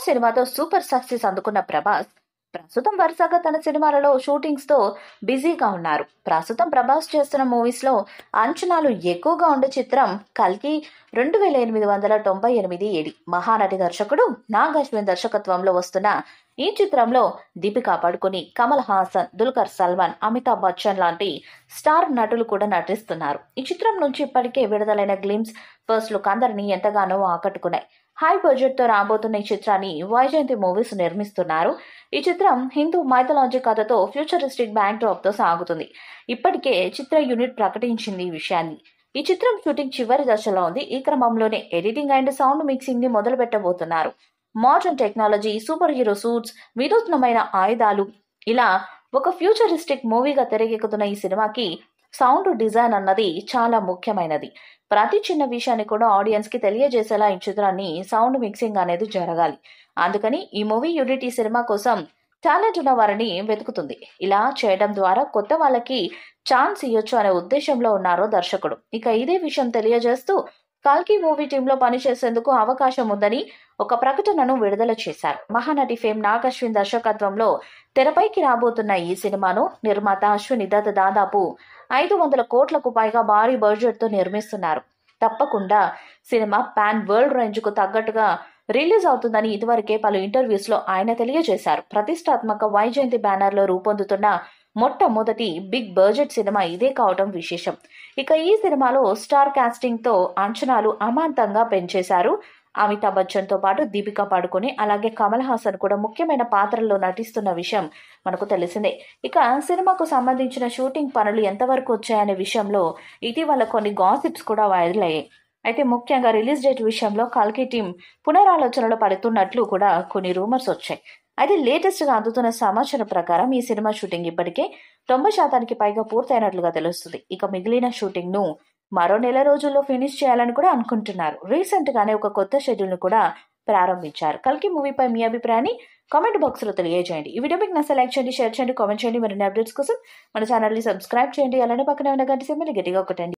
సినిమాతో super success అందుకున్న ప్రభాస్ ప్రస్తుతం వరుసగా తన సినిమాలలో షూటింగ్స్ తో బిజీగా ఉన్నారు. ప్రస్తుతం ప్రభాస్ చేస్తున్న మూవీస్ లో అంచనాలు ఎక్కువగా ఉండే చిత్రం కల్కి 2898 ఏడి. మహానటి దర్శకుడు నాగ్ అశ్విన్ దర్శకత్వంలో వస్తున్న ఈ చిత్రంలో దీపికా పడుకొని, కమల్ హాసన్, దుల్కర్ సల్మాన్, అమితాబ్ బచ్చన్ లాంటి స్టార్ నటులు కూడా నటిస్తున్నారు. ఈ చిత్రం నుంచి ఇప్పటికే విడుదలైన గ్లిమ్స్, ఫస్ట్ లుక్ అందరినీ ఎంతగానో ఆకట్టుకున్నాయి. హై బడ్జెట్ తో రాబోతున్న ఈ చిత్రాన్ని వైజయంతి మూవీస్ నిర్మిస్తున్నారు. ఈ చిత్రం హిందూ మైథాలజీ కథతో ఫ్యూచరిస్టిక్ బ్యాక్ డ్రాప్ తో సాగుతుంది. ఇప్పటికే చిత్ర యూనిట్ ప్రకటించింది ఈ విషయాన్ని. ఈ చిత్రం షూటింగ్ చివరి దశలో ఉంది. ఈ క్రమంలోనే ఎడిటింగ్ అండ్ సౌండ్ మిక్సింగ్ ని మొదలు పెట్టబోతున్నారు. Modern technology, super hero suits, వినూత్నమైన ఆయుధాలు, ఇలా ఒక ఫ్యూచరిస్టిక్ మూవీగా తెరకెక్కుతున్న ఈ సినిమాకి సౌండ్ డిజైన్ అన్నది చాలా ముఖ్యమైనది. ప్రతి చిన్న విషయాన్ని కూడా ఆడియన్స్ కి తెలియజేసేలా ఈ చిత్రాన్ని సౌండ్ మిక్సింగ్ అనేది జరగాలి. అందుకని ఈ మూవీ యూనిట్ ఈ సినిమా కోసం టాలెంట్ ఉన్న వారిని వెతుకుతుంది. ఇలా చేయడం ద్వారా కొత్త వాళ్ళకి ఛాన్స్ ఇవ్వచ్చు అనే ఉద్దేశంలో ఉన్నారు దర్శకుడు. ఇక ఇదే విషయం తెలియజేస్తూ కల్కి మూవీ టీంలో పనిచేసేందుకు అవకాశం ఉందని ఒక ప్రకటనను విడుదల చేశారు. మహానటి ఫేమ్ నాగ్ అశ్విన్ దర్శకత్వంలో తెరపైకి రాబోతున్న ఈ సినిమాను నిర్మాత అశ్విన్ దత్ దాదాపు 500 కోట్లకు పైగా భారీ బడ్జెట్ తో నిర్మిస్తున్నారు. తప్పకుండా సినిమా పాన్ వరల్డ్ రేంజ్ కు తగ్గట్టుగా రిలీజ్ అవుతుందని ఇదివరకే పలు ఇంటర్వ్యూస్ లో ఆయన తెలియజేశారు. ప్రతిష్టాత్మక వైజయంతి బ్యానర్ లో రూపొందుతున్న మొట్టమొదటి బిగ్ బడ్జెట్ సినిమా ఇదే కావడం విశేషం. ఇక ఈ సినిమాలో స్టార్ కాస్టింగ్ తో అంచనాలు అమాంతంగా పెంచేశారు. అమితాబ్ బచ్చన్ తో పాటు దీపికా పడుకొని, అలాగే కమల్ హాసన్ కూడా ముఖ్యమైన పాత్రల్లో నటిస్తున్న విషయం మనకు తెలిసిందే. ఇక సినిమాకు సంబంధించిన షూటింగ్ పనులు ఎంతవరకు వచ్చాయనే విషయంలో ఇటీవల కొన్ని గాసిప్స్ కూడా వైరల్ అయ్యాయి. అయితే ముఖ్యంగా రిలీజ్ డేట్ విషయంలో కల్కి టీం పునరాలోచనలో పడుతున్నట్లు కూడా కొన్ని రూమర్స్ వచ్చాయి. అయితే లేటెస్ట్ గా అందుతున్న సమాచారం ప్రకారం ఈ సినిమా షూటింగ్ ఇప్పటికే 90% పైగా పూర్తయినట్లుగా తెలుస్తుంది. ఇక మిగిలిన షూటింగ్ ను మరో నెల రోజుల్లో ఫినిష్ చేయాలని కూడా అనుకుంటున్నారు. రీసెంట్ గానే ఒక కొత్త షెడ్యూల్ ను కూడా ప్రారంభించారు. కల్కి మూవీపై మీ అభిప్రాయాన్ని కామెంట్ బాక్స్ లో తెలియజేయండి. ఈ వీడియో మీకు నచ్చితే లైక్ చేయండి, షేర్ చేయండి, కామెంట్ చేయండి. మరిన్ని అప్డేట్స్ కోసం మన ఛానల్ ని సబ్స్క్రైబ్ చేయండి. అలానే పక్కనే ఉన్న గంట సింబల్ ని గట్టిగా కొట్టండి.